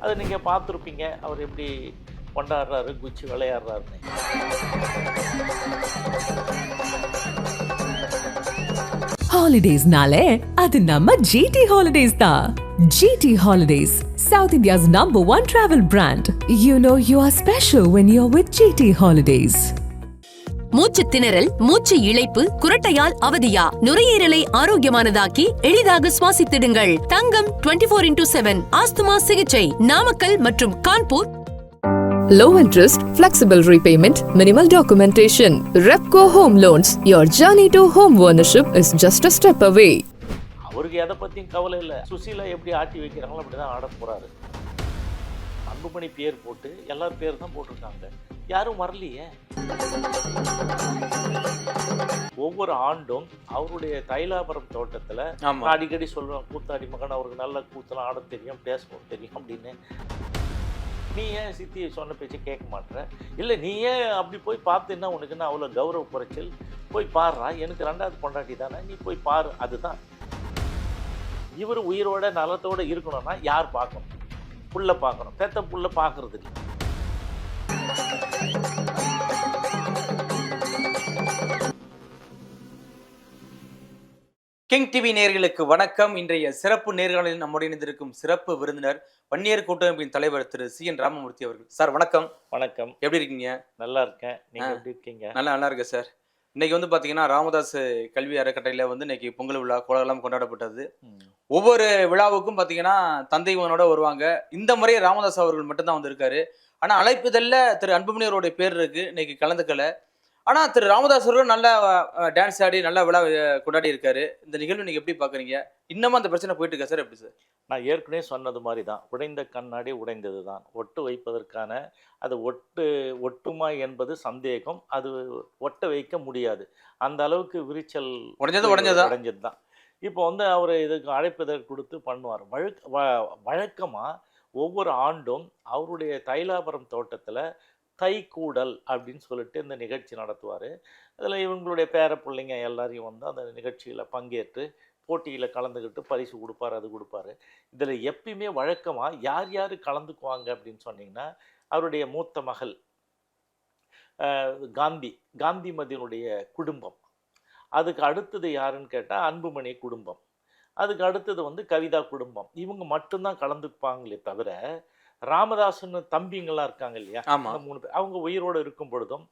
அதை நீங்கள் பார்த்துருப்பீங்க, அவர் எப்படி கொண்டாடுறாரு, குச்சி விளையாடுறாருன்னு. Holidays-nale, adu namma GT Holidays da. GT Holidays, South India's #1 travel brand. You know you are special when you're with GT Holidays. மூச்சு திணறல், மூச்சு இழைப்பு, குரட்டையால் அவதியா? நுரையீரலை ஆரோக்கியமானதாக்கி எளிதாக சுவாசித்திடுங்கள். தங்கம் 24x7 ஆஸ்துமா சிகிச்சை நாமக்கல் மற்றும் Kanpur. Low interest, flexible repayment, minimal documentation. Repco Home Loans. Your journey to home ownership is just a step away. அவருக்கு எதை பற்றியும் கவலை இல்லை. சுசீலா எப்படி ஆட்டி வைக்கிறாங்களோ அப்படி தான் ஆட போகிறாரு. அன்புமணி பேர் போட்டு எல்லாரும் பேர் தான் போட்டிருக்காங்க, யாரும் வரலையே. ஒவ்வொரு ஆண்டும் அவருடைய தைலாபுரம் தோட்டத்தில் அடிக்கடி சொல்லுவேன், கூத்தாடி மகன், அவருக்கு நல்ல கூத்தலாம் ஆட தெரியும், பேசவும் தெரியும் அப்படின்னு. நீ ஏன் சித்தி சொன்ன பேச்சு கேட்க மாட்டேற? இல்லை, நீ ஏன் அப்படி போய் பார்த்துன்னா உனக்குன்னா அவ்வளோ கௌரவ குறைச்சல்? போய் பாடுறா, எனக்கு 2வது பொண்டாட்டி தானே, நீ போய் பாரு. அதுதான் இவர் உயிரோட நலத்தோடு இருக்கணும்னா யார் பார்க்கணும்? புள்ள பார்க்கணும். பெத்த புள்ள பார்க்கறது இல்லை. கிங் டிவி நேயர்களுக்கு வணக்கம். இன்றைய சிறப்பு நேர்காணலில் நம்முடைய இணைந்திருக்கும் சிறப்பு விருந்தினர் வன்னியர் கூட்டமைப்பின் தலைவர் திரு CN ராமமூர்த்தி அவர்கள். சார் வணக்கம். வணக்கம். எப்படி இருக்கீங்க? நல்லா இருக்கேன். நீங்க எப்படி இருக்கீங்க? நல்லா இருக்கேன் சார். இன்னைக்கு வந்து பாத்தீங்கன்னா ராமதாஸ் கல்வி அறக்கட்டளையில வந்து இன்னைக்கு பொங்கல் விழா கோலாகலம் கொண்டாடப்பட்டது. ஒவ்வொரு விழாவுக்கும் பாத்தீங்கன்னா தந்தை மகனோட வருவாங்க. இந்த முறை ராமதாஸ் அவர்கள் மட்டும்தான் வந்திருக்காரு. ஆனா அழைப்புதல்ல திரு அன்புமணி அவருடைய பேர் இருக்கு, இன்னைக்கு கலந்துக்கல. ஆனா திரு ராமதாஸ் அவர்கள் நல்லா டான்ஸ் ஆடி நல்லா விழா கொண்டாடி இருக்காரு. இந்த நிகழ்வு நீங்க எப்படி பாக்குறீங்க? இன்னமும் அந்த பிரச்சனை போயிட்டு இருக்கா சார்? எப்படி சார்? நான் ஏற்கனவே சொன்னது மாதிரி தான், உடைந்த கண்ணாடி உடைந்தது தான். ஒட்டு வைப்பதற்கான அது ஒட்டுமா என்பது சந்தேகம். அது ஒட்ட வைக்க முடியாது. அந்த அளவுக்கு விரிச்சல் உடைஞ்சது தான். இப்போ வந்து அவர் இதுக்கு அழைப்பதற்கு கொடுத்து பண்ணுவார். வழக்கமாக ஒவ்வொரு ஆண்டும் அவருடைய தைலாபுரம் தோட்டத்தில் தைக்கூடல் அப்படின்னு சொல்லிட்டு இந்த நிகழ்ச்சி நடத்துவார். அதில் இவங்களுடைய பேர பிள்ளைங்க எல்லாரையும் வந்து அந்த நிகழ்ச்சியில் பங்கேற்று போட்டியில் கலந்துக்கிட்டு பரிசு கொடுப்பார், அது கொடுப்பாரு. இதில் எப்பயுமே வழக்கமாக யார் யார் கலந்துக்குவாங்க அப்படின்னு சொன்னிங்கன்னா, அவருடைய மூத்த மகள் காந்திமதியினுடைய குடும்பம். அதுக்கு அடுத்தது யாருன்னு கேட்டால் அன்புமணி குடும்பம். அதுக்கு அடுத்தது வந்து கவிதா குடும்பம். இவங்க மட்டும்தான் கலந்துப்பாங்களே தவிர, ராமதாசன் தம்பிங்கெல்லாம் இருக்காங்க இல்லையா, 3 பேர், அவங்க உயிரோடு இருக்கும் பொழுதும்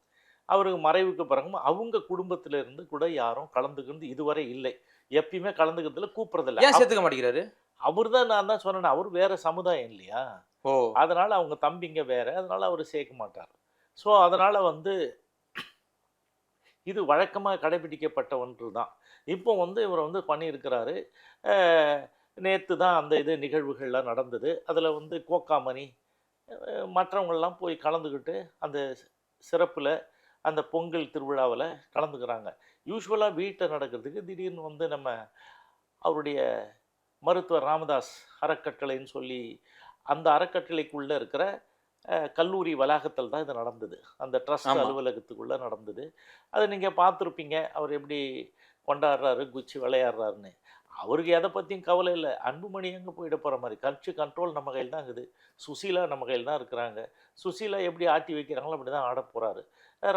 அவருக்கு மறைவுக்கு பிறகும் அவங்க குடும்பத்திலிருந்து கூட யாரும் கலந்துக்கிறது இதுவரை இல்லை. எப்பயுமே கலந்துக்கிறதுல கூப்பிட்றதில்ல. ஏன் சேர்த்துக்க மாட்டேங்கிறாரு? அவர் தான், நான் தான் சொன்னேன், அவர் வேற சமுதாயம் இல்லையா, அதனால அவங்க தம்பிங்க வேற, அதனால அவர் சேர்க்க மாட்டார். ஸோ அதனால வந்து இது வழக்கமாக கடைபிடிக்கப்பட்ட ஒன்று தான். இப்போ வந்து இவர் வந்து பண்ணியிருக்கிறாரு. நேற்று தான் அந்த நிகழ்வுகள்லாம் நடந்தது. அதில் வந்து கோக்காமணி மற்றவங்கள்லாம் போய் கலந்துக்கிட்டு அந்த சிறப்பில் அந்த பொங்கல் திருவிழாவில் கலந்துக்கிறாங்க. யூஸ்வலாக வீட்டை நடக்கிறதுக்கு திடீர்னு வந்து நம்ம அவருடைய மருத்துவர் ராமதாஸ் அறக்கட்டளைன்னு சொல்லி அந்த அறக்கட்டளைக்குள்ளே இருக்கிற கல்லூரி வளாகத்தில் தான் இது நடந்தது. அந்த ட்ரஸ்ட் அலுவலகத்துக்குள்ளே நடந்தது. அதை நீங்கள் பார்த்துருப்பீங்க, அவர் எப்படி கொண்டாடுறாரு, குச்சி விளையாடுறாருன்னு. அவருக்கு எதை பற்றியும் கவலை இல்லை. அன்புமணி எங்கே போயிட போகிற மாதிரி, கட்சி கண்ட்ரோல் நம்ம கையில் தான் இருக்குது. சுசீலா நம்ம கையில் தான் இருக்கிறாங்க. சுசீலா எப்படி ஆட்டி வைக்கிறாங்களோ அப்படி தான் ஆட போகிறாரு.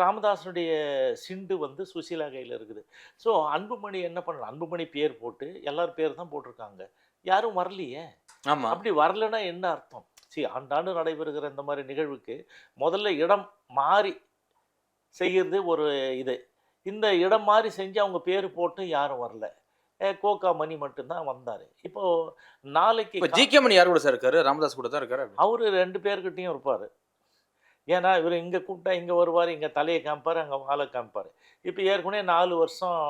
ராமதாஸனுடைய சிண்டு வந்து சுசீலா கையில் இருக்குது. ஸோ அன்புமணி என்ன பண்ணலாம்? அன்புமணி பேர் போட்டு எல்லாரும் பேர் தான் போட்டிருக்காங்க, யாரும் வரலையே. அப்படி வரலைன்னா என்ன அர்த்தம்? ஆண்டாண்டு நடைபெறுகிற இந்த மாதிரி நிகழ்வுக்கு முதல்ல இடம் மாறி செய்கிறது ஒரு இது. இந்த இடம் மாறி செஞ்சு அவங்க பேர் போட்டு யாரும் வரல. கோகா மணி மட்டும்தான் வந்தார். இப்போ நாளைக்கு ஜிகே மணி யார் கூட சார் இருக்காரு? ராமதாஸ் கூட தான் இருக்காரு. அவரு 2 பேர்கிட்டையும் இருப்பார். ஏன்னா இவர் இங்கே கூப்பிட்டா இங்கே வருவார், இங்கே தலையை காமிப்பார், அங்கே வாழை காமிப்பார். இப்போ ஏற்கனவே 4 வருஷம்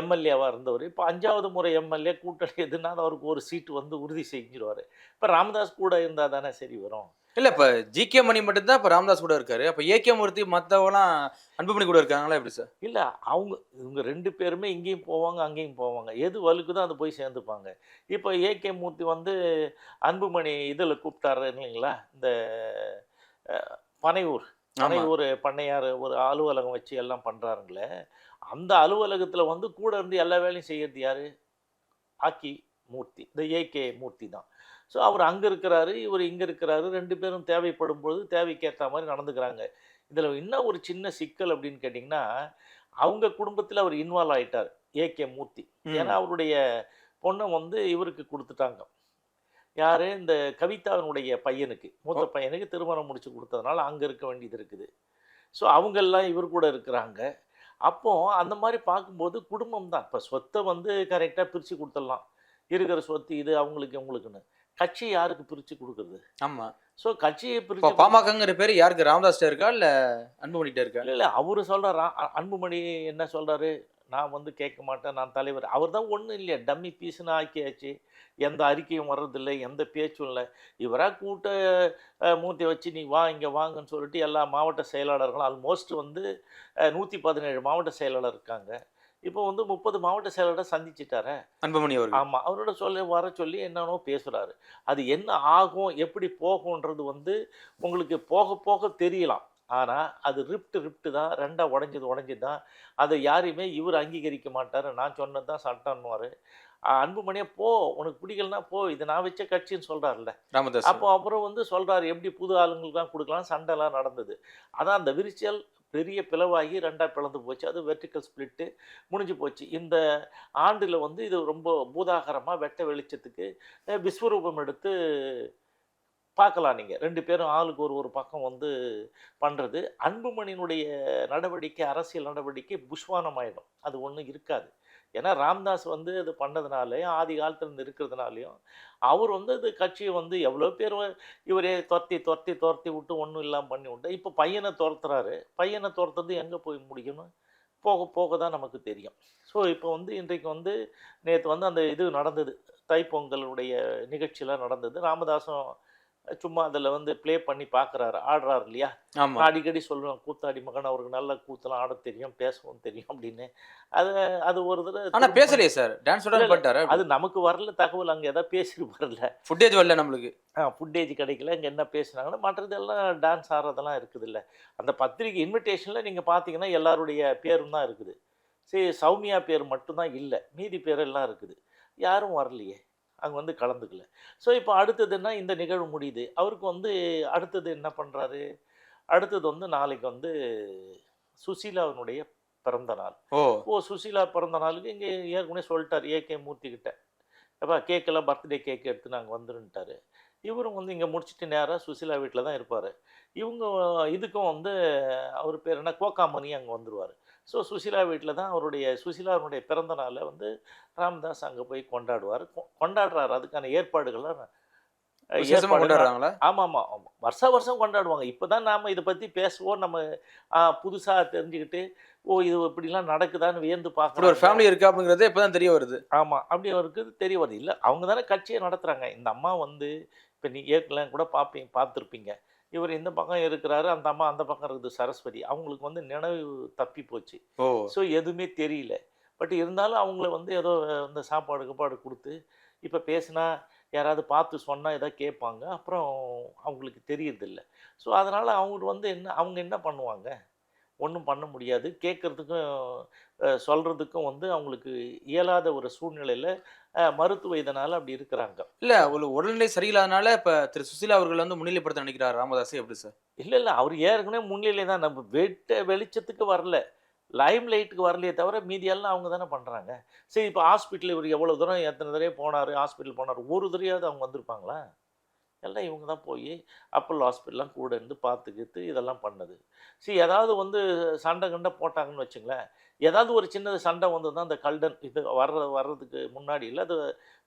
எம்எல்ஏவாக இருந்தவர். இப்போ 5வது முறை எம்எல்ஏ. கூட்டணி எதுனா அவருக்கு ஒரு சீட்டு வந்து உறுதி செஞ்சிருவார். இப்போ ராமதாஸ் கூட இருந்தால் தானே சரி வரும். இல்லை, இப்போ ஜிகே மணி மட்டும்தான் இப்போ ராமதாஸ் கூட இருக்காரு. அப்போ ஏகே மூர்த்தி மற்றவங்களாம் அன்புமணி கூட இருக்காங்களா எப்படி சார்? இல்லை, இவங்க 2 பேருமே இங்கேயும் போவாங்க அங்கேயும் போவாங்க. எது வலுக்குதோ அதை போய் சேர்ந்துப்பாங்க. இப்போ ஏகே மூர்த்தி வந்து அன்புமணி இதில் கூப்பிட்டாரு இல்லைங்களா, இந்த பனையூர் பண்ணையார் ஒரு அலுவலகம் வச்சு எல்லாம் பண்ணுறாருங்களே, அந்த அலுவலகத்தில் வந்து கூட இருந்து எல்லா வேலையும் செய்யறது யார்? ஆக்கி மூர்த்தி, இந்த ஏகே மூர்த்தி தான். ஸோ அவர் அங்கே இருக்கிறாரு, இவர் இங்கே இருக்கிறாரு. 2 பேரும் தேவைப்படும் பொழுது தேவைக்கேற்ற மாதிரி நடந்துக்கிறாங்க. இதில் இன்னும் ஒரு சின்ன சிக்கல் அப்படின்னு கேட்டிங்கன்னா, அவங்க குடும்பத்தில் அவர் இன்வால்வ் ஆயிட்டார். ஏகே மூர்த்தி. ஏன்னா அவருடைய பொண்ணை வந்து இவருக்கு கொடுத்துட்டாங்க. யாரு? இந்த கவிதாவினுடைய பையனுக்கு, மூத்த பையனுக்கு திருமணம் முடிச்சு கொடுத்ததுனால அங்கே இருக்க வேண்டியது இருக்குது. ஸோ அவங்கெல்லாம் இவர் கூட இருக்கிறாங்க. அப்போ அந்த மாதிரி பார்க்கும்போது குடும்பம் தான். இப்போ சொத்தை வந்து கரெக்டாக பிரித்து கொடுத்துடலாம். இருக்கிற சொத்து இது அவங்களுக்கு இவங்களுக்குன்னு. கட்சி யாருக்கு பிரித்து கொடுக்குறது? ஆமா. ஸோ கட்சியை இப்போ பிரித்து பாமகங்கிற பேர் யாருக்கு, ராமதாஸ்ட்ட இருக்கா இல்ல அன்புமணிட்ட இருக்கா? இல்லை அவரு சொல்கிறாரா? அன்புமணி என்ன சொல்கிறாரு? நான் வந்து கேட்க மாட்டேன், நான் தலைவர். அவர் தான் ஒன்றும் இல்லையா, டம்மி பீஸ்னு ஆக்கியாச்சு. எந்த அறிக்கையும் வர்றதில்லை, எந்த பேச்சும் இல்லை. இவராக கூட்ட மூர்த்தியை வச்சு நீ வா இங்கே வாங்கன்னு சொல்லிட்டு எல்லா மாவட்ட செயலாளர்களும் ஆல்மோஸ்ட் வந்து 117 மாவட்ட செயலாளர் இருக்காங்க. இப்போ வந்து 30 மாவட்ட செயலாளரை சந்திச்சிட்டாரே அன்புமணி அவர்கள். ஆமாம், அவரோட வர சொல்லி என்னென்னோ பேசுகிறாரு. அது என்ன ஆகும் எப்படி போகும்ன்றது வந்து உங்களுக்கு போக போக தெரியலாம். ஆனால் அது ரிப்ட் தான், ரெண்டாக உடஞ்சி தான். அதை யாரையுமே இவர் அங்கீகரிக்க மாட்டார். நான் சொன்னது தான் சட்டம்னுவார். அன்புமணியே போ, உனக்கு பிடிக்கலனா போ, இது நான் வச்ச கட்சின்னு சொல்கிறார்ல ராமதாஸ். அப்போ அப்புறம் வந்து சொல்கிறாரு எப்படி புது ஆளுங்களுக்கு தான் கொடுக்கலாம், சண்டைலாம் நடந்தது. அதான் அந்த விரிசல் பெரிய பிளவாகி ரெண்டாக பிளந்து போச்சு. அது வெர்டிக்கல் ஸ்பிளிட்டு முடிஞ்சு போச்சு. இந்த ஆண்டில் வந்து இது ரொம்ப பூதாகரமாக வெட்ட வெளிச்சத்துக்கு விஸ்வரூபம் எடுத்து பார்க்கலாம். நீங்கள் 2 பேரும் ஆளுக்கு ஒரு பக்கம் வந்து பண்ணுறது. அன்புமணியினுடைய நடவடிக்கை, அரசியல் நடவடிக்கை புஷ்வானம் ஆகிடும். அது ஒன்றும் இருக்காது. ஏன்னா ராம்தாஸ் வந்து இது பண்ணதுனாலையும் ஆதி காலத்துலேருந்து இருக்கிறதுனாலையும் அவர் வந்து இது கட்சியை வந்து எவ்வளோ பேர் இவரே துரத்தி விட்டு ஒன்றும் இல்லாமல் பண்ணி விட்டு இப்போ பையனை துரத்துறாரு. பையனை துரத்துறது எங்கே போய் முடிக்கணும்? போக போக தான் நமக்கு தெரியும். ஸோ இப்போ வந்து இன்றைக்கு வந்து நேற்று வந்து அந்த இது நடந்தது, தைப்பொங்கலுடைய நிகழ்ச்சியெலாம் நடந்தது. ராமதாஸும் சும்மா அதில் வந்து ப்ளே பண்ணி பார்க்குறாரு, ஆடுறாரு இல்லையா. நான் அடிக்கடி சொல்லுவேன், கூத்தாடி மகன், அவருக்கு நல்ல கூத்தெல்லாம் ஆட தெரியும், பேசவும் தெரியும் அப்படின்னு. அது ஒரு தடவை ஆனால் பேசலையே சார், டான்ஸ் பண்ணிட்டாரு. அது நமக்கு வரல தகவல். அங்கே எதாவது பேசியிருப்பார்ல, ஃபுட்டேஜ் வரல நம்மளுக்கு. ஃபுட்டேஜ் கிடைக்கல. இங்கே என்ன பேசுனாங்கன்னா மற்றதெல்லாம் டான்ஸ் ஆடுறதெல்லாம் இருக்குது இல்லை. அந்த பத்திரிகை இன்விடேஷனில் நீங்கள் பார்த்தீங்கன்னா எல்லாருடைய பேரும் தான் இருக்குது. சரி, சௌமியா பேர் மட்டும்தான் இல்லை, மீதி பேரெல்லாம் இருக்குது. யாரும் வரலையே, அங்கே வந்து கலந்துக்கல. ஸோ இப்போ அடுத்ததுன்னா இந்த நிகழ்வு முடியுது. அவருக்கு வந்து அடுத்தது என்ன பண்ணுறாரு? அடுத்தது வந்து நாளைக்கு வந்து சுசீலாவினுடைய பிறந்த நாள். சுசீலா பிறந்த நாளுக்கு இங்கே ஏற்கனவே சொல்லிட்டார் ஏகே மூர்த்திக்கிட்ட, அப்பா கேக்கெல்லாம் பர்த்டே கேக் எடுத்து நாங்கள் வந்துருன்ட்டார். இவரும் வந்து இங்கே முடிச்சுட்டு நேராக சுசீலா வீட்டில் தான் இருப்பார். இவங்க இதுக்கும் வந்து அவர் பேர் என்ன, கோகாமணி அங்கே வந்துடுவார். ஸோ சுசீலா வீட்டில் தான் சுசீலாவுடைய பிறந்த நாளை வந்து ராமதாஸ் அங்கே போய் கொண்டாடுறாரு. அதுக்கான ஏற்பாடுகள்லாம் கொண்டாடுறாங்களா? ஆமாம், வருஷம் கொண்டாடுவாங்க. இப்போ தான் நாம் இதை பற்றி பேசுவோம், நம்ம புதுசாக தெரிஞ்சுக்கிட்டு இது இப்படிலாம் நடக்குதான்னு வியந்து பார்க்குறோம். ஒரு ஃபேமிலி இருக்குது அப்படிங்கிறதே இப்போ தான் தெரிய வருது. ஆமாம், அப்படி அவருக்கு தெரிய வருது. இல்லை, அவங்க தானே கட்சியை நடத்துகிறாங்க. இந்த அம்மா வந்து இப்போ நீங்கள் ஏற்கலாம் கூட பார்த்துருப்பீங்க. இவர் இந்த பக்கம் இருக்கிறாரு, அந்த அம்மா அந்த பக்கம் இருக்குது, சரஸ்வதி. அவங்களுக்கு வந்து நினைவு தப்பி போச்சு. ஸோ எதுவுமே தெரியல. பட் இருந்தாலும் அவங்கள வந்து ஏதோ இந்த சாப்பாடு கொடுத்து இப்போ பேசினா யாராவது பார்த்து சொன்னால் எதாவது கேட்பாங்க. அப்புறம் அவங்களுக்கு தெரியறதில்ல. ஸோ அதனால் அவங்க வந்து அவங்க என்ன பண்ணுவாங்க? ஒன்றும் பண்ண முடியாது. கேட்குறதுக்கும் சொல்கிறதுக்கும் வந்து அவங்களுக்கு இயலாத ஒரு சூழ்நிலையில் மருத்துவ இதனால் அப்படி இருக்கிறாங்க. இல்லை, ஒரு உடல்நிலை சரியில்லாதனால இப்போ திரு சுசீலா அவர்கள் வந்து முன்னிலைப்படுத்த நினைக்கிறார் ராமதாஸ். எப்படி சார்? இல்லை, அவர் ஏற்கனவே முன்னிலை தான். நம்ம வெளிச்சத்துக்கு வரல, லைம் லைட்டுக்கு வரலையே தவிர மீதியெல்லாம் அவங்க தானே பண்ணுறாங்க. சரி, இப்போ ஹாஸ்பிட்டல் இவர் எவ்வளோ தூரம் எத்தனை தடவை போனார், ஹாஸ்பிட்டல் போனார், ஒரு தடவையாவது அவங்க வந்திருப்பாங்களா? எல்லாம் இவங்க தான் போய் அப்போல்லோ ஹாஸ்பிட்டல்லாம் கூட இருந்து பார்த்துக்கிட்டு இதெல்லாம் பண்ணது. சரி, ஏதாவது வந்து சண்டை போட்டாங்கன்னு வச்சுங்களேன், ஏதாவது ஒரு சின்னது சண்டை வந்து தான் அந்த கல்டன் இது வர்றதுக்கு முன்னாடி இல்லை, அது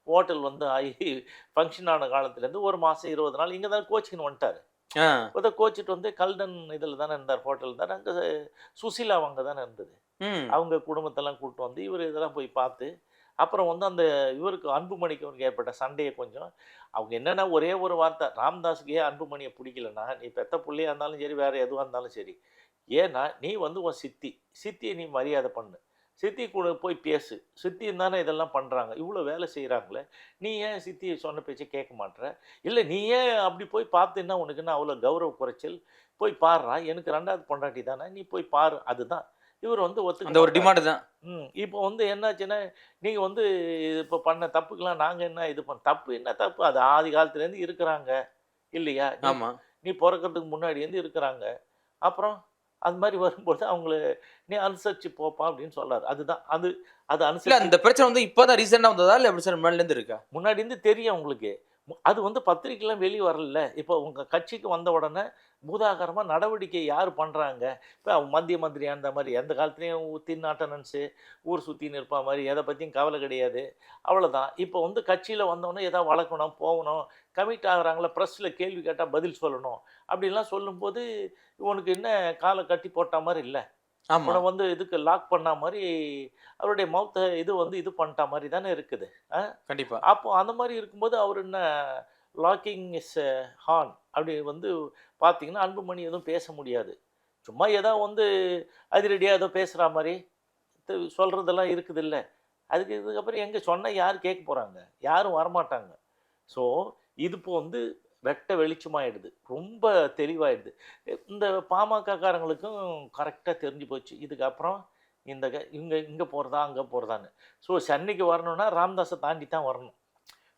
ஹோட்டல் வந்து ஆகி ஃபங்க்ஷன் ஆன காலத்துலேருந்து 1 மாதம் 20 நாள் இங்கே தான் கோச்சிங்கன்னு வந்துட்டார். அதை கோச்சிட்டு வந்து கல்டன் இதில் தானே இருந்தார், ஹோட்டல் தானே. அங்கே சுசீலா அவங்க தானே இருந்தது. அவங்க குடும்பத்தெல்லாம் கூப்பிட்டு வந்து இவர் இதெல்லாம் போய் பார்த்து அப்புறம் வந்து அந்த இவருக்கு அன்புமணிக்கு அவருக்கு ஏற்பட்ட சண்டையை கொஞ்சம் அவங்க என்னென்னா ஒரே ஒரு வார்த்தை, ராமதாஸுக்கு ஏன் அன்புமணியை பிடிக்கலன்னா, நீ பெத்த பிள்ளையாக இருந்தாலும் சரி, வேறு எதுவாக இருந்தாலும் சரி, ஏன்னா நீ வந்து உன் சித்தியை நீ மரியாதை பண்ணு, சித்தி கூட போய் பேசு, சித்தி தானே இதெல்லாம் பண்ணுறாங்க, இவ்வளோ வேலை செய்கிறாங்களே, நீ ஏன் சித்தியை சொன்ன பேச்சை கேட்க மாட்டேற? இல்லை, நீ ஏன் அப்படி போய் பார்த்துன்னா உனக்குன்னா அவ்வளோ கௌரவ குறைச்சல், போய் பாடுறா, எனக்கு 2வது பொண்டாட்டி தானே, நீ போய் பாரு. அதுதான் இவர் வந்து அந்த ஒரு டிமாண்ட் தான். இப்போ வந்து என்னாச்சுன்னா, நீங்க வந்து இப்போ பண்ண தப்புக்கெல்லாம் நாங்க என்ன இது தப்பு என்ன தப்பு? அது ஆதி காலத்துலேருந்து இருக்கிறாங்க இல்லையா? ஆமா. நீ பொறக்கறதுக்கு முன்னாடிலேருந்து இருக்கிறாங்க. அப்புறம் அது மாரி வரும்போது அவங்கள நீ அனுசரிச்சு போப்பா அப்படின்னு சொல்றாரு. அதுதான். அது அது இல்ல அனுசரிச்சு அந்த பிரச்சனை வந்து இப்பதான் ரீசெண்டா வந்ததா இல்ல எப்படி சார் முன்னாடில இருந்து இருக்கா? முன்னாடி இருந்து தெரியும் உங்களுக்கு. அது வந்து பத்திரிக்கைலாம் வெளிய வரல. இப்போ உங்க கட்சிக்கு வந்த உடனே பூதாகரமா நடவடிக்கை யார் பண்றாங்க? இப்ப மத்திய மந்திரி அந்த மாரி எந்த காலத்துலயும் தின் அட்டெண்டன்ஸு ஊர் சுத்தின்னு இருப்பா மாரி எத பத்தியும் கவலை கிடையாது. அவ்வளோதான். இப்போ வந்து கட்சியில வந்தோனே ஏதாவது வளர்க்கணும், போகணும், கமிட் ஆகுறாங்களா, பிரஸ்ல கேள்வி கேட்டா பதில் சொல்லணும். அப்படிலாம் சொல்லும்போது, இவனுக்கு என்ன கால கட்டி போட்டா மாரி இல்ல. ஆமா. இவன வந்து இதுக்கு லாக் பண்ணா மாரி அவருடைய மவுத்த இது வந்து இது பண்ணிட்டா மாரி தானே இருக்குது. கண்டிப்பா. அப்போ அந்த மாரி இருக்கும்போது அவர் என்ன லாக்கிங் இஸ் ஹார்ன் அப்படி வந்து பார்த்தீங்கன்னா, அன்புமணி எதுவும் பேச முடியாது. சும்மா ஏதோ வந்து அதிரடியா ஏதோ பேசுறா மாரி சொல்றதெல்லாம் இருக்குதுல்ல. அதுக்கு இதுக்கப்புறம் எங்க சொன்னா யார் கேட்க போறாங்க? யாரும் வரமாட்டாங்க. ஸோ, இது இப்போ வந்து வெட்ட வெளிச்சமாயிடுது. ரொம்ப தெளிவாயிடுது. இந்த பாமகக்காரங்களுக்கும் கரெக்ட்டா தெரிஞ்சு போச்சு. இதுக்கப்புறம் இந்த இங்க இங்க போறதா, அங்க போறதான்னு. ஸோ, சென்னைக்கு வரணும்னா ராமதாஸ தாண்டி தான் வரணும்.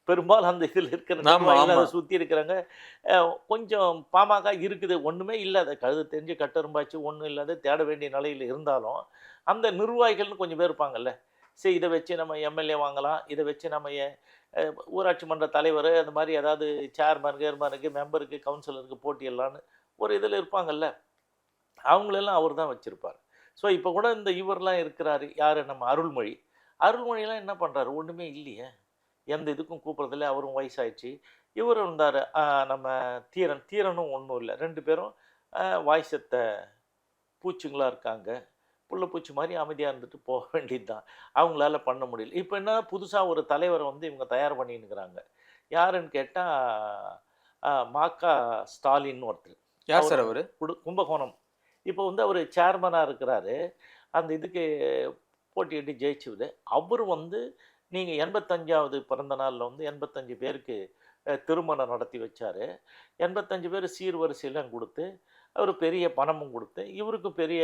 பெரும்பாலும் அந்த இதில இருக்கிற ஆமா, நிர்வாகிகள் ஆமா. அத சுத்தி இருக்கிறாங்க. கொஞ்சம் பாமக இருக்குது. ஒண்ணுமே இல்லாத கழுத தெரிஞ்சு கட்டெரும்பாச்சு ஒண்ணும் இல்லாத தேட வேண்டிய நிலையில இருந்தாலும், அந்த நிர்வாகிகள்னு கொஞ்சம் பேர் இருப்பாங்கல்ல. சரி இத வச்சு நம்ம எம்எல்ஏ வாங்கலாம். இத வச்சு நம்ம ஊராட்சி மன்ற தலைவரு அந்த மாரி ஏதாவது சேர்மன், கியர்மனுக்கு, மெம்பருக்கு, கவுன்சிலருக்கு போட்டியிடலான்னு ஒரு இதில இருப்பாங்கல்ல. அவங்களெல்லாம் அவர் தான் வச்சிருப்பாரு. ஸோ இப்போ கூட இந்த இவர்லாம் இருக்கிறாரு. யாரு நம்ம அருள்மொழி. அருள்மொழிலாம் என்ன பண்றாரு? ஒண்ணுமே இல்லையே. எந்த இதுக்கும் கூப்பிடுறதில்ல. அவரும் வயசாயிடுச்சு. இவரும் இருந்தாரு. நம்ம தீரன். தீரனும் ஒண்ணும் இல்ல. 2 பேரும் வாய் செத்த பூச்சிங்களா இருக்காங்க. புள்ள பூச்சி மாரி அமைதியா இருந்துட்டு போக வேண்டியது தான். அவங்களால பண்ண முடியல. இப்ப என்ன புதுசா ஒரு தலைவர வந்து இவங்க தயார் பண்ணின்னுருக்கிறாங்க. யாருன்னு கேட்டா, மாகா ஸ்டாலின்னு ஒருத்தர். யார் சார் அவரு? கும்பகோணம். இப்போ வந்து அவரு சேர்மனா இருக்கிறாரு. அந்த இதுக்கு போட்டியிட்டு ஜெயிச்சவரு. அவரு வந்து நீங்க 85வது பிறந்த நாள்ல வந்து 85 பேருக்கு திருமணம் நடத்தி வச்சாரு. 85 பேர் சீர்வரிசைலாம் குடுத்து, அவரு பெரிய பணமும் குடுத்து, இவருக்கும் பெரிய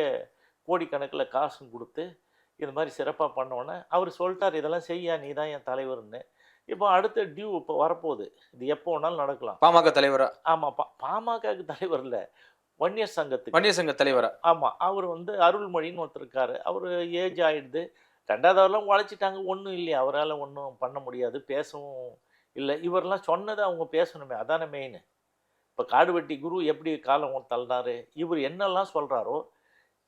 கோடிக்கணக்குல காசும் குடுத்து, இது மாரி சிறப்பா பண்ணோனே, அவரு சொல்ட்டாரு, "இதெல்லாம் செய்யா நீ தான் என் தலைவர்ன்னு." இப்போ அடுத்த டியூ இப்போ வரப்போகுது. இது எப்போ வேணாலும் நடக்கலாம். பாமக தலைவரா? ஆமா. பாமகக்கு தலைவர் இல்ல. வன்னியர் சங்கத்துக்கு. வன்னியர் சங்க தலைவரா? ஆமா. அவரு வந்து அருள்மொழின்னு ஒருத்தர் இருக்காரு. அவரு ஏஜ் ஆயிடுது. 2வதுலாம் உழைச்சிட்டாங்க. ஒண்ணும் இல்லையே. அவரால ஒண்ணும் பண்ண முடியாது. பேசவும் இல்ல. இவரெல்லாம் சொன்னத அவங்க பேசணுமே. அதானே மெயினு. இப்ப காடுவெட்டி குரு எப்படி காலம் தள்ளினாரு, இவரு என்னெல்லாம் சொல்றாரோ,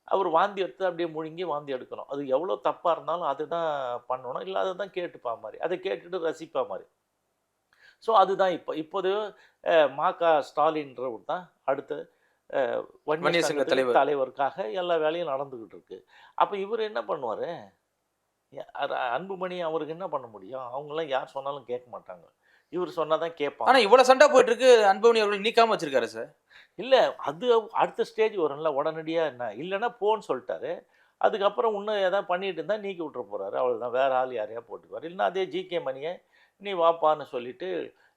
அவரு வாந்தி எடுத்து அப்படியே முழுங்கி வாந்தி எடுக்கணும். அது எவ்வளோ தப்பா இருந்தாலும் அதுதான் பண்ணணும். இல்ல அத தான் கேட்டுப்பா மாரி. அத கேட்டுட்டு ரசிப்பா மாரி. ஸோ அதுதான் இப்போது மாகா ஸ்டாலின்றவர் தான் அடுத்து வன்னியர் வன்னியர் சங்க சங்கத்துக்கு தலைவர். தலைவருக்காக எல்லா வேலையும் நடந்துகிட்டு இருக்கு. அப்ப இவரு என்ன பண்ணுவாரு? அன்புமணி அவருக்கு என்ன பண்ண முடியும்? அவங்கலாம் யார் சொன்னாலும் கேட்க மாட்டாங்க. இவரு சொன்னா தான் கேட்பாங்க. ஆனா இவ்வளவு சண்டை போயிட்டு இருக்கு, அன்புமணி அவர்கள் நீக்காம வச்சிருக்காரு சார். இல்ல அது அடுத்த ஸ்டேஜ் வரும்ல உடனடியா என்ன, இல்லன்னா போன்னு சொல்ட்டாரு. அதுக்கப்புறம் இன்னும் ஏதாவது பண்ணிட்டு இருந்தா நீக்கி விட்டுற போறாரு. அவ்வளவுதான். வேற ஆள் யாரையா போட்டுக்குவாரு. இல்லன்னா அதே ஜி.கே. மணிய நீ வாப்பான்னு சொல்லிட்டு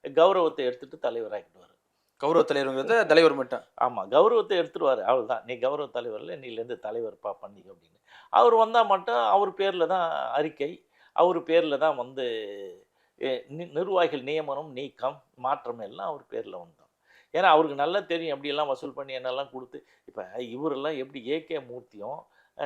கௌரவத்த எடுத்துட்டு தலைவராக்கிடுவாரு. கௌரவ தலைவருங்கிறத தலைவர் மட்டும். ஆமா. கௌரவத்த எடுத்துருவாரு. அவ்வளவுதான். நீ கௌரவ தலைவர் இல்ல. இன்னையிலேருந்து தலைவர்ப்பா பண்ணிக்க அப்படின்னு. அவர் வந்தா மட்டும் அவர் பேர்ல தான் அறிக்கை. அவர் பேர்ல தான் வந்து நிர்வாகிகள் நியமனம், நீக்கம், மாற்றம் எல்லாம் அவர் பேர்ல வந்துடும். ஏன்னா அவருக்கு நல்லா தெரியும் எப்படியெல்லாம் வசூல் பண்ணி என்னெல்லாம் குடுத்து இப்ப இவரெல்லாம் எப்படி ஏ.கே. மூர்த்தியும்,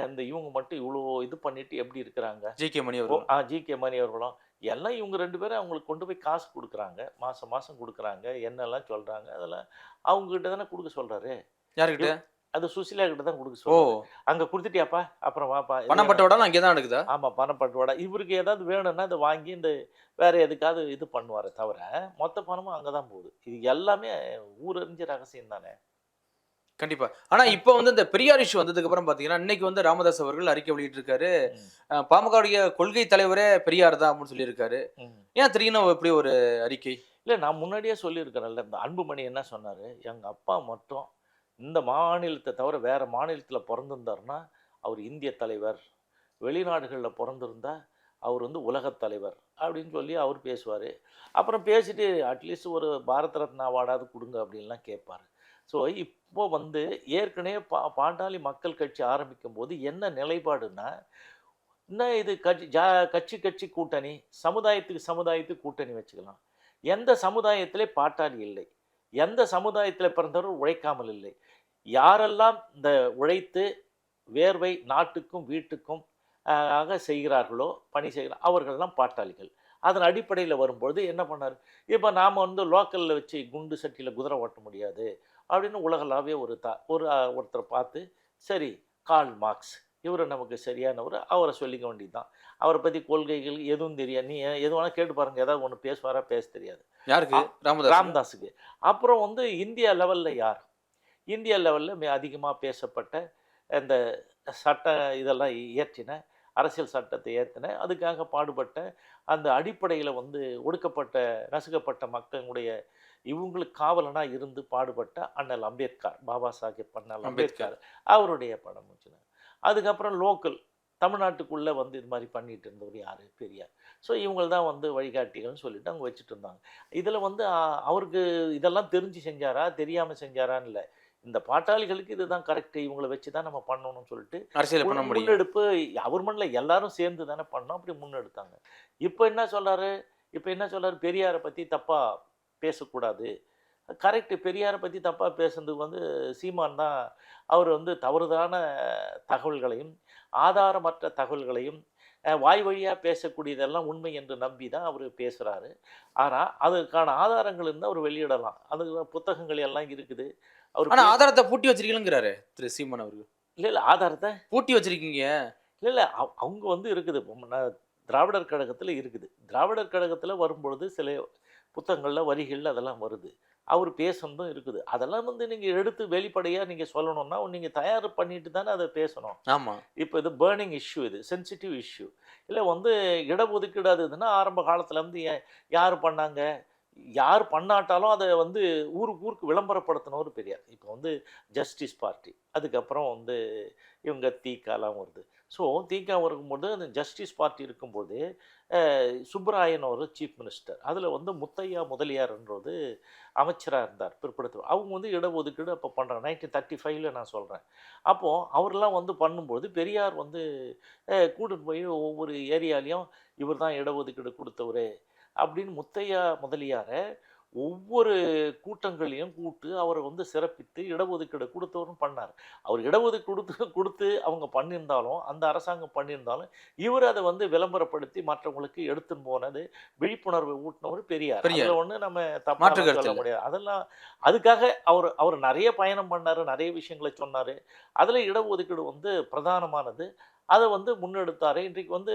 இந்த இவங்க மட்டும் இவ்வளோ இது பண்ணிட்டு எப்படி இருக்கிறாங்க? ஜி.கே. மணி அவர்கள். ஜி.கே. மணி அவர்களும் எல்லாம் இவங்க 2 பேரும் அவங்களுக்கு கொண்டு போய் காசு குடுக்குறாங்க. மாசம் மாசம் குடுக்குறாங்க. என்னெல்லாம் சொல்றாங்க. அதெல்லாம் அவங்க கிட்ட தானே குடுக்க சொல்றாரு. யார்கிட்ட? அது சுசிலா கிட்ட தான் குடுக்க ஓ! சொல்றாரு. அங்க குடுத்துட்டியாப்பா? அப்புறம் வாப்பா. பணம் பட்டுவாடாலாம் அங்கே தான் நடக்குதா? ஆமா. பணப்பட்டுவாடா. இவருக்கு ஏதாவது வேணும்னா இத வாங்கி இந்த வேற எதுக்காவது இது பண்ணுவாரே தவிர, மொத்த பணமும் அங்க தான் போகுது. இது எல்லாமே ஊரறிஞ்ச ரகசியம் தானே. கண்டிப்பா. ஆனா இப்ப வந்து இந்த பெரியார் இஷ்யூ வந்ததுக்கு அப்புறம் பாத்தீங்கன்னா, இன்னைக்கு வந்து ராமதாஸ் அவர்கள் அறிக்கை வெளியிட்டிருக்காரு. ம். பாமகவுடைய கொள்கை தலைவரே பெரியார் தான் அப்படின்னு சொல்லியிருக்காரு. ம். ஏன் திடீர்னு இப்படி ஒரு அறிக்கை? இல்ல நான் முன்னாடியே சொல்லியிருக்கிறேன்ல. இந்த அன்புமணி என்ன சொன்னாரு? எங்க அப்பா மட்டும் இந்த மாநிலத்த தவிர வேற மாநிலத்தில பொறந்திருந்தாருன்னா, அவர் இந்திய தலைவர். வெளிநாடுகள்ல பொறந்திருந்தா, அவர் வந்து உலகத் தலைவர். அப்படின்னு சொல்லி அவர் பேசுவாரு. அப்புறம் பேசிட்டு அட்லீஸ்ட் ஒரு பாரத் ரத்னா அவார்டாவது குடுங்க அப்படின்லாம் கேட்பாரு. ஸோ இப்போ வந்து ஏற்கனவே பாட்டாளி மக்கள் கட்சி ஆரம்பிக்கும் போது என்ன நிலைப்பாடுன்னா, என்ன இது கட்சி கூட்டணி, சமுதாயத்துக்கு கூட்டணி வச்சுக்கலாம். எந்த சமுதாயத்திலே பாட்டாளி இல்லை, எந்த சமுதாயத்தில் பிறந்தவர்கள் உழைக்காமல் இல்லை. யாரெல்லாம் இந்த உழைத்து வேர்வை நாட்டுக்கும் வீட்டுக்கும் ஆக செய்கிறார்களோ, பணி செய்கிறார், அவர்கள்லாம் பாட்டாளிகள். அதன் அடிப்படையில் வரும்பொழுது என்ன பண்ணார், இப்போ நாம் வந்து லோக்கலில் வச்சு குண்டு சட்டியில் குதிரை ஓட்ட முடியாது அப்படின்னு உலகளாவே ஒருத்தரை பார்த்து, சரி கார்ல் மார்க்ஸ் இவர் நமக்கு சரியானவர், அவரை சொல்லிக்க வேண்டியது தான். அவரை பற்றி கொள்கைகள் எதுவும் தெரியாது. நீ எது வேணால் கேட்டு பாருங்கள், ஏதாவது ஒன்று பேசுவாரா, பேச தெரியாது. யாருக்கு? ராமதாஸுக்கு. அப்புறம் வந்து இந்தியா லெவலில் யார், இந்தியா லெவலில் அதிகமாக பேசப்பட்ட இந்த சட்ட இதெல்லாம் இயற்றின, அரசியல் சட்டத்தை ஏற்றின, அதுக்காக பாடுபட்ட, அந்த அடிப்படையில் வந்து ஒடுக்கப்பட்ட நசுக்கப்பட்ட மக்களுடைய இவங்களுக்கு காவலனாக இருந்து பாடுபட்ட அண்ணல் அம்பேத்கர், பாபா சாஹேப் அண்ணல் அம்பேத்கர், அவருடைய படம் வச்சுனாங்க. அதுக்கப்புறம் லோக்கல் தமிழ்நாட்டுக்குள்ளே வந்து இது மாதிரி பண்ணிட்டு இருந்தவர் யார், பெரியார். ஸோ இவங்க தான் வந்து வழிகாட்டிகள்னு சொல்லிட்டு அவங்க வச்சுட்டு இருந்தாங்க. இதில் வந்து அவருக்கு இதெல்லாம் தெரிஞ்சு செஞ்சாரா தெரியாமல் செஞ்சாரான்னு இல்லை, இந்த பாட்டாளிகளுக்கு இதுதான் கரெக்ட், இவங்களை வச்சு தான் நம்ம பண்ணணும்னு சொல்லிட்டு அரசியல் பண்ண முடியும். முன்னெடுப்பு அவர் மண்ணில் எல்லாரும் சேர்ந்து தானே பண்ணோம், அப்படி முன்னெடுத்தாங்க. இப்போ என்ன சொல்றாரு, பெரியாரை பற்றி தப்பாக பேசக்கூடாது. கரெக்டு, பெரியாரை பற்றி தப்பாக பேசுறதுக்கு வந்து சீமான் தான். அவர் வந்து தவறுதான தகவல்களையும் ஆதாரமற்ற தகவல்களையும் வாய் வழியாக பேசக்கூடியதெல்லாம் உண்மை என்று நம்பி தான் அவர் பேசுகிறாரு. ஆனால் அதுக்கான ஆதாரங்கள் இருந்தால் அவர் வெளியிடலாம், அது புத்தகங்கள் எல்லாம் இருக்குது. ஆனா ஆதாரத்தை பூட்டி வச்சிருக்கீங்கிறாரு திரு சீமான் அவர்கள். இல்லை ஆதாரத்தை பூட்டி வச்சிருக்கீங்க. இல்லை அவங்க வந்து இருக்குது, திராவிடர் கழகத்தில் இருக்குது. திராவிடர் கழகத்தில் வரும்பொழுது சில புத்தகங்களில் வரிகளில் அதெல்லாம் வருது, அவர் பேசுனதும் இருக்குது. அதெல்லாம் வந்து நீங்கள் எடுத்து வெளிப்படையாக நீங்கள் சொல்லணும்னா நீங்கள் தயார் பண்ணிட்டு தானே அதை பேசணும். ஆமாம். இப்போ இது பேர்னிங் இஷ்யூ, இது சென்சிட்டிவ் இஷ்யூ. இல்லை வந்து இடஒதுக்கீடு அதுன்னா ஆரம்ப காலத்தில் வந்து யார் பண்ணாங்க, யார் பண்ணாட்டாலும் அதை வந்து ஊருக்கு விளம்பரப்படுத்தினவர் பெரியார். இப்போ வந்து ஜஸ்டிஸ் பார்ட்டி, அதுக்கப்புறம் வந்து இவங்க தீக்காலாம் வருது. ஸோ தீக்கா இருக்கும்போது அந்த ஜஸ்டிஸ் பார்ட்டி இருக்கும்போது சுப்பராயன் ஒரு சீஃப் மினிஸ்டர், அதில் வந்து முத்தையா முதலியார்ன்றது அமைச்சராக இருந்தார் பிற்படுத்துவார். அவங்க வந்து இடஒதுக்கீடு அப்போ பண்ணுறாங்க 1935 நான் சொல்கிறேன். அப்போது அவரெல்லாம் வந்து பண்ணும்போது பெரியார் வந்து கூட்டிட்டு போய் ஒவ்வொரு ஏரியாலையும் இவர் தான் இடஒதுக்கீடு கொடுத்தவர் அப்படின்னு முத்தையா முதலியாரை ஒவ்வொரு கூட்டங்களையும் அவரை வந்து சிறப்பித்து இடஒதுக்கீடு கொடுத்தவரும் பண்ணார். அவர் இடஒதுக்கீடு கொடுத்து அவங்க பண்ணியிருந்தாலும், அந்த அரசாங்கம் பண்ணியிருந்தாலும், இவர் அதை வந்து விளம்பரப்படுத்தி மற்றவங்களுக்கு எடுத்துன்னு போனது, விழிப்புணர்வை ஊட்டினவர் பெரியார். அதில் ஒன்று நம்ம தப்பாக சொல்ல முடியாது. அதெல்லாம் அதுக்காக அவர் நிறைய பயணம் பண்ணார், நிறைய விஷயங்களை சொன்னார். அதில் இடஒதுக்கீடு வந்து பிரதானமானது, அதை வந்து முன்னெடுத்தாரு. இன்றைக்கு வந்து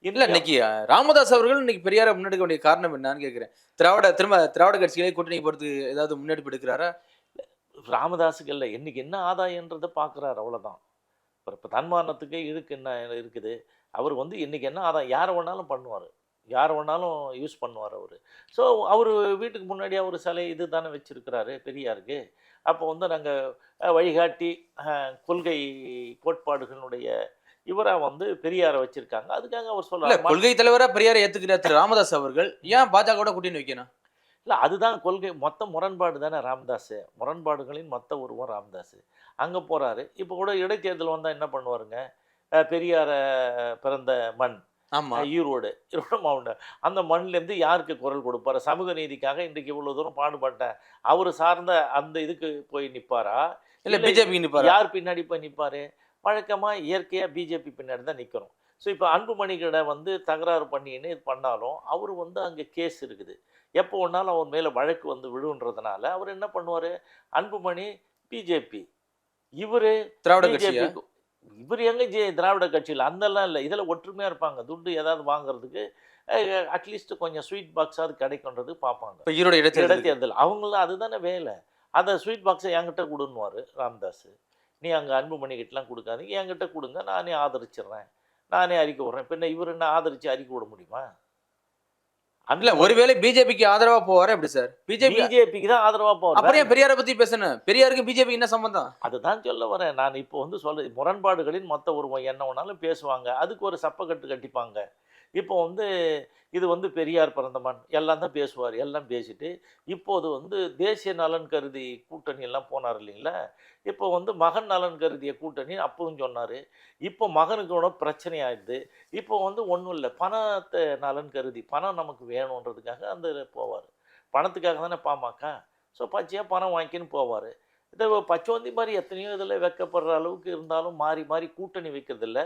இல்லை, இன்னைக்கு ராமதாஸ் அவர்கள் இன்னைக்கு பெரியாரை முன்னெடுக்க வேண்டிய காரணம் என்னன்னு கேட்குறேன். திராவிட கட்சிகளை கூட்டணி பொறுத்து ஏதாவது முன்னெடுப்பு எடுக்கிறாரா? ராமதாஸுக்கு இல்லை, இன்னைக்கு என்ன ஆதாயன்றதை பார்க்குறாரு, அவ்வளோதான். இப்போ தன்மானத்துக்கு இதுக்கு என்ன இருக்குது, அவர் வந்து இன்னைக்கு என்ன ஆதாயம், யாரை வேணாலும் பண்ணுவார், யாரை வேணாலும் யூஸ் பண்ணுவார் அவர். ஸோ அவர் வீட்டுக்கு முன்னாடி அவர் சிலை இது தானே வச்சுருக்கிறாரு பெரியாருக்கு. அப்போ வந்து நாங்கள் வழிகாட்டி கொள்கை கோட்பாடுகளுடைய இவராக வந்து பெரியாரை வச்சிருக்காங்க. அதுக்காக அவர் சொல்றாரு கொள்கை தலைவராக பெரியாரை ஏற்றுக்கிறார் திரு ராமதாஸ் அவர்கள். ஏன் பாஜக கூட்டணி வைக்கணும்? இல்லை, அதுதான் கொள்கை. மொத்த முரண்பாடு தானே ராமதாஸ், முரண்பாடுகளின் மொத்த உருவம் ராமதாஸ். அங்கே போகிறாரு. இப்போ கூட இடைத்தேர்தல் வந்தால் என்ன பண்ணுவாருங்க, பெரியாரை பிறந்த மண் ஈரோடு மாவட்டம், அந்த மண்ணிலேருந்து யாருக்கு குரல் கொடுப்பார், சமூக நீதிக்காக இன்றைக்கு இவ்வளோ தூரம் பாடுபட்டேன் அவர் சார்ந்த அந்த இதுக்கு போய் நிற்பாரா, இல்லை பிஜேபி நிற்பார், யார் பின்னாடி போய் நிற்பார்? வழக்கமாக இயற்கையாக பிஜேபி பின்னாடி தான் நிற்கணும். ஸோ இப்போ அன்புமணிகிட்ட வந்து தகராறு பண்ணின்னு இது பண்ணாலும் அவர் வந்து அங்கே கேஸ் இருக்குது, எப்போ ஒன்றாலும் அவர் மேலே வழக்கு வந்து விழுன்றதுனால அவர் என்ன பண்ணுவார், அன்புமணி பிஜேபி, இவர் திராவிட கட்சி, இவர் எங்கே திராவிட கட்சியில் அந்தெல்லாம் இல்லை. இதில் ஒற்றுமையாக இருப்பாங்க, துட்டு ஏதாவது வாங்குறதுக்கு அட்லீஸ்ட் கொஞ்சம் ஸ்வீட் பாக்ஸாவது கிடைக்குன்றது பார்ப்பாங்க. இப்போ ஈரோடு இடைத்தேர்தல் அவங்களாம் அதுதானே வேலை. அந்த ஸ்வீட் பாக்ஸை என்கிட்ட கொடுன்னுவார் ராமதாஸ். நீ அங்கே அன்புமணிக்கிட்டலாம் கொடுக்காதீங்க, என்கிட்ட கொடுங்க, நானே ஆதரிச்சிடுறேன், நானே அறிக்கை விடுறேன். இப்போ இவர் என்ன ஆதரித்து அறிக்கை விட முடியுமா? இல்ல, ஒருவேளை பிஜேபிக்கு ஆதரவா போவாரு எப்படி சார்? பிஜேபிக்கு தான் ஆதரவா போவார். அப்புறம் பெரியாரை பத்தி பேசணும், பெரியாருக்கு பிஜேபி என்ன சம்பந்தம்? அதுதான் சொல்ல வரேன் நான். இப்போ வந்து முரண்பாடுகளின் மொத்த உருவம் என்ன வேணாலும் பேசுவாங்க, அதுக்கு ஒரு சப்பக்கட்டு கட்டிப்பாங்க. இப்போ வந்து இது வந்து பெரியார் பிறந்த மண் எல்லாம் தான் பேசுவார். எல்லாம் பேசிட்டு இப்போது வந்து தேசிய நலன் கருதி கூட்டணி எல்லாம் போனார் இல்லைங்களா? இப்போ வந்து மகன் நலன் கருதிய கூட்டணி அப்பவும் சொன்னார். இப்போ மகனுக்கு கூட பிரச்சனை ஆயிடுது. இப்போ வந்து ஒன்றும் இல்லை, பணத்தை நலன் கருதி பணம் நமக்கு வேணுன்றதுக்காக அந்த போவார். பணத்துக்காக தானே பாமக. ஸோ பச்சையாக பணம் வாங்கிக்கின்னு போவார். இந்த பச்சோந்தி மாதிரி எத்தனையோ இதில் வைக்கப்படுற அளவுக்கு இருந்தாலும் மாறி மாறி கூட்டணி வைக்கிறதில்ல.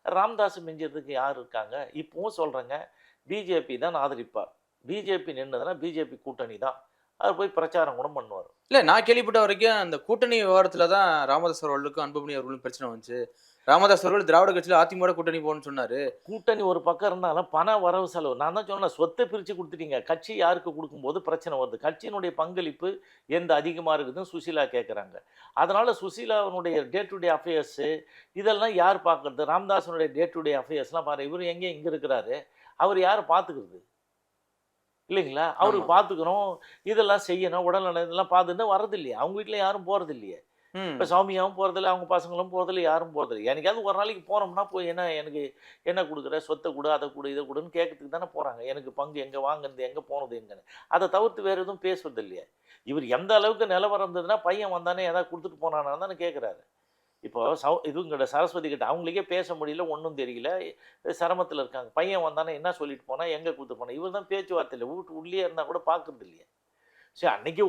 ராமதாஸ் மிஞ்சறதுக்கு யார் இருக்காங்க? இப்பவும் சொல்கிறேங்க, பிஜேபி தான் ஆதரிப்பார். பிஜேபி நின்றுதுன்னா பிஜேபி கூட்டணி தான். அவர் போய் பிரச்சாரம் கூட பண்ணுவார். இல்லை, நான் கேள்விப்பட்ட வரைக்கும் அந்த கூட்டணி விவகாரத்தில் தான் ராமதாஸ் அவர்களுக்கும் அன்புமணி அவர்களும் பிரச்சனை வந்துச்சு. ராமதாஸ் அவர்கள் திராவிட கட்சியில் அதிமுக கூட்டணி போகணும்னு சொன்னார். கூட்டணி ஒரு பக்கம் இருந்தாலும் பண வரவு செலவு, நான் தான் சொன்னேன், சொத்தை பிரித்து கொடுத்துட்டீங்க. கட்சி யாருக்கு கொடுக்கும்போது பிரச்சனை வருது. கட்சியினுடைய பங்களிப்பு எந்த அதிகமாக இருக்குதுன்னு சுசீலா கேட்குறாங்க. அதனால் சுசீலாவினுடைய டே டு டே அஃபேர்ஸு இதெல்லாம் யார் பார்க்குறது? ராமதாஸனுடைய டே டு டே அஃபேர்ஸ்லாம் பாரு, இவர் எங்கே இங்கே இருக்கிறாரு, அவர் யார் பார்த்துக்கிறது இல்லைங்களா? அவருக்கு பார்த்துக்கணும், இதெல்லாம் செய்யணும், உடல்நலம் இதெல்லாம் பார்த்துட்டு வர்றது இல்லையா? அவங்க வீட்டில் யாரும் போகிறது இல்லையே. இப்போ சௌமியாவும் போகிறதில்ல, அவங்க பசங்களும் போகிறதில்ல, யாரும் போகிறதில்ல. எனக்காவது ஒரு நாளைக்கு போனோம்னா போய் எனக்கு என்ன கொடுக்குற, சொத்தை கொடு, அதை கொடு, இதை கொடுன்னு கேட்கறதுக்கு தானே போகிறாங்க. எனக்கு பங்கு எங்கே வாங்குறது, எங்கே போனது எங்கன்னு. அதை தவிர்த்து வேறு எதுவும் பேசுறது இல்லையா? இவர் எந்த அளவுக்கு நிலவரம் இருந்ததுன்னா பையன் வந்தானே ஏதாவது கொடுத்துட்டு போனான்னு தானே கேட்குறாரு. இப்போ இதுங்கிட்ட சரஸ்வதி கிட்ட அவங்களுக்கே பேச முடியல, ஒன்றும் தெரியல, சிரமத்தில் இருக்காங்க. பையன் வந்தானே என்ன சொல்லிட்டு போனால், எங்கே கொடுத்து போனால், இவர் தான் பேச்சுவார்த்தை இல்லை, வீட்டு உள்ளே இருந்தால் கூட பார்க்குறது இல்லையா? சரி, அன்றைக்கி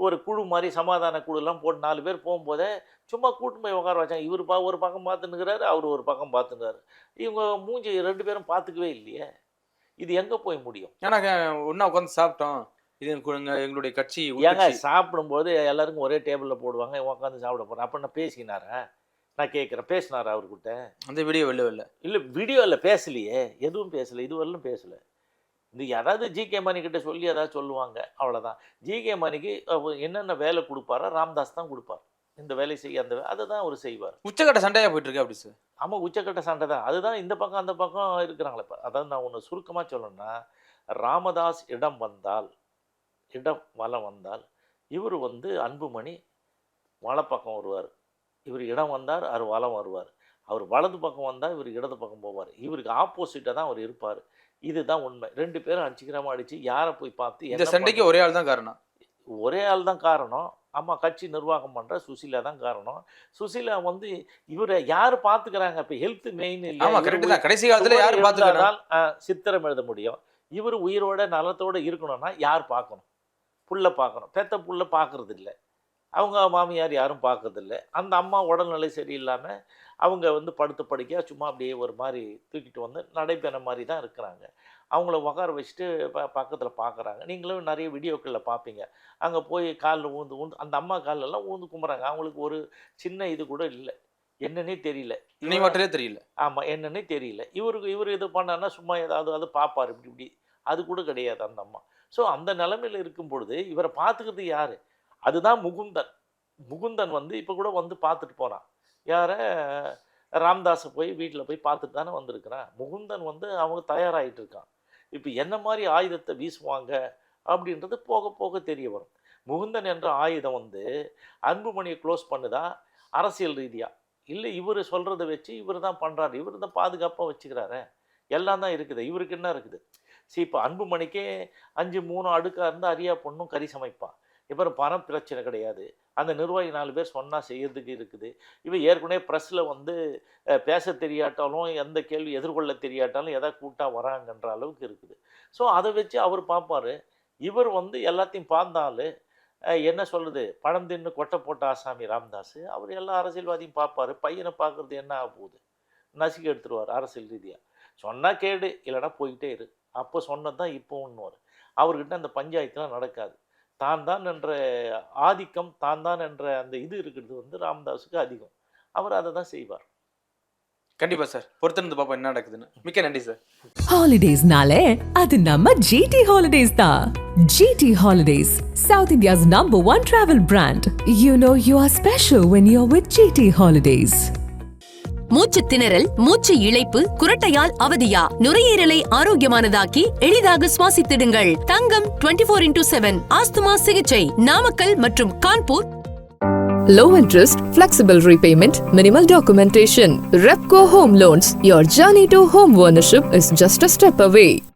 ஒரு குழு மாதிரி சமாதான குழுலாம் போட்டு 4 பேர் போகும்போதே சும்மா கூட்டு போய் உட்கார வச்சாங்க. இவர் ஒரு பக்கம் பார்த்துன்னுக்கிறாரு, அவர் ஒரு பக்கம் பார்த்துக்கிறாரு. இவங்க மூஞ்சி 2 பேரும் பார்த்துக்கவே இல்லையே. இது எங்கே போய் முடியும்? ஏன்னா ஒன்றா உட்காந்து சாப்பிட்டோம், இது எங்களுடைய கட்சி. ஏங்க சாப்பிடும்போது எல்லாருக்கும் ஒரே டேபிளில் போடுவாங்க, உட்காந்து சாப்பிட போகிறேன். அப்போ நான் பேசினாரா? நான் கேட்குறேன், பேசினாரா அவர்கிட்ட? அந்த வீடியோ வெளில இல்லை, வீடியோவில் பேசலையே, எதுவும் பேசலை, இதுவரையிலும் பேசலை. இந்த யாராவது ஜிகே மணி கிட்ட சொல்லி ஏதாவது சொல்லுவாங்க, அவ்வளோதான். ஜிகே மணிக்கு என்னென்ன வேலை கொடுப்பாரோ ராமதாஸ் தான் கொடுப்பார். இந்த வேலை செய்ய அந்த அதை தான் அவர் செய்வார். உச்சக்கட்ட சண்டையாக போயிட்டு இருக்கு அப்படி சார்? ஆமாம், உச்சக்கட்ட சண்டை தான். அதுதான் இந்த பக்கம் அந்த பக்கம் இருக்கிறாங்களே. இப்போ அதாவது நான் ஒன்று சுருக்கமாக சொல்லணும்னா, ராமதாஸ் இடம் வலம் வந்தால் இவர் அன்புமணி வலப்பக்கம் வருவார். இவர் இடம் வந்தார், அவர் வலம் வருவார். அவர் வலது பக்கம் வந்தால் இவர் இடது பக்கம் போவார். இவருக்கு ஆப்போசிட்டாக தான் அவர் இருப்பார். இதுதான் உண்மை. 2 பேரும் அடிச்சுக்கிறமா அடிச்சு யாரை போய் பார்த்து இந்த சண்டைக்கு ஒரே ஆள் தான் காரணம். ஒரே ஆள் தான் காரணம். ஆமாம், கட்சி நிர்வாகம் பண்ணுற சுசீலா தான் காரணம். சுசீலா இவரை யார் பார்த்துக்கிறாங்க? இப்போ ஹெல்த் மெயின் இல்லை. ஆமாம், கரெக்டு தான். கடைசி காலத்தில் யார் பார்த்துக்கிறாங்க? சித்திரம் எழுத முடியும். இவர் உயிரோட நலத்தோடு இருக்கணும்னா யார் பார்க்கணும்? புள்ள பார்க்கணும். பெத்த புள்ள பார்க்கறது இல்லை. அவங்க மாமியார் யாரும் பார்க்கறதில்ல. அந்த அம்மா உடல்நிலை சரியில்லாமல் அவங்க படுத்த படுக்கையாக சும்மா அப்படியே ஒரு மாதிரி தூக்கிட்டு நடைபெற மாதிரி தான் இருக்கிறாங்க. அவங்கள உட்கார வச்சுட்டு பக்கத்தில் பார்க்குறாங்க. நீங்களும் நிறைய வீடியோக்களில் பார்ப்பீங்க. அங்கே போய் காலில் ஊந்து அந்த அம்மா காலெல்லாம் ஊந்து கும்புறாங்க. அவங்களுக்கு ஒரு சின்ன இது கூட இல்லை, என்னன்னே தெரியல. நினைவாற்றலே தெரியல. ஆமாம், என்னன்னே தெரியல. இவர் இது பண்ணான்னா சும்மா ஏதாவது பார்ப்பார், இப்படி அது கூட கிடையாது அந்த அம்மா. ஸோ அந்த நிலைமையில் இருக்கும் பொழுது இவரை பார்த்துக்கிறது யார்? அதுதான் முகுந்தன் இப்போ கூட பார்த்துட்டு போகிறான். யாரை? ராமதாஸை போய் வீட்டில் போய் பார்த்துட்டு தானே வந்திருக்கிறான். முகுந்தன் அவங்க தயாராகிட்டு இருக்கான். இப்போ என்ன மாதிரி ஆயுதத்தை வீசுவாங்க அப்படின்றது போக போக தெரிய வரும். முகுந்தன் என்ற ஆயுதம் அன்புமணியை க்ளோஸ் பண்ணுதா அரசியல் ரீதியாக? இல்லை, இவர் சொல்கிறத வச்சு இவர் தான் பண்ணுறாரு, இவர் தான் பாதுகாப்பாக வச்சுக்கிறாரு, எல்லாம் தான் இருக்குது. இவருக்கு என்ன இருக்குது? சரி, இப்போ அன்புமணிக்கே 5-3 அடுக்காக இருந்தால் அரியா பொண்ணும் கறி சமைப்பான். இப்போ பணம் பிரச்சனை கிடையாது. அந்த நிர்வாகி 4 பேர் சொன்னால் செய்யறதுக்கு இருக்குது. இவன் ஏற்கனவே ப்ரெஸ்ஸில் பேச தெரியாட்டாலும் எந்த கேள்வி எதிர்கொள்ள தெரியாட்டாலும் எதாவது கூட்டா வராங்கன்ற அளவுக்கு இருக்குது. ஸோ அதை வச்சு அவர் பார்ப்பார். இவர் எல்லாத்தையும் பார்த்தாலும் என்ன சொல்லுது, பழம் தின்னு கொட்டை போட்ட ஆசாமி ராமதாஸ். அவர் எல்லா அரசியல்வாதியும் பார்ப்பார். பையனை பார்க்குறது என்ன ஆக போகுது? நசுக்கி எடுத்துருவார் அரசியல் ரீதியாக. சொன்னால் கேடு, இல்லைனா போய்கிட்டே இரு. அப்போ சொன்னது தான் இப்போ ஒன்றுவார். அவர்கிட்ட அந்த பஞ்சாயத்துலாம் நடக்காது. தான் என்ற ஆதிக்கம், தான் என்ற அந்த இது இருக்கிறது ராமதாஸுக்கு அதிகம். அவர் அதை தான் செய்வார். கண்டிப்பா சார், பொறுத்திருந்து பாப்போம் என்ன நடக்குதுன்னு. மிக்க நன்றி சார். ஹாலிடேஸ்னாலே அது நம்ம ஜிடி ஹாலிடேஸ் தான். GT holidays, South India's #1 travel brand. You know you are special when you're with GT Holidays. மூச்சு திணறல், மூச்சு இழைப்பு, குரட்டையால் அவதியா? நுரையீரலை ஆரோக்கியமானதாக்கி எளிதாக சுவாசித்திடுங்கள். தங்கம் 24x7 ஆஸ்துமா சிகிச்சை நாமக்கல் மற்றும் Kanpur. Low interest, flexible repayment, minimal documentation. Repco Home Loans. Your journey to home ownership is just a step away.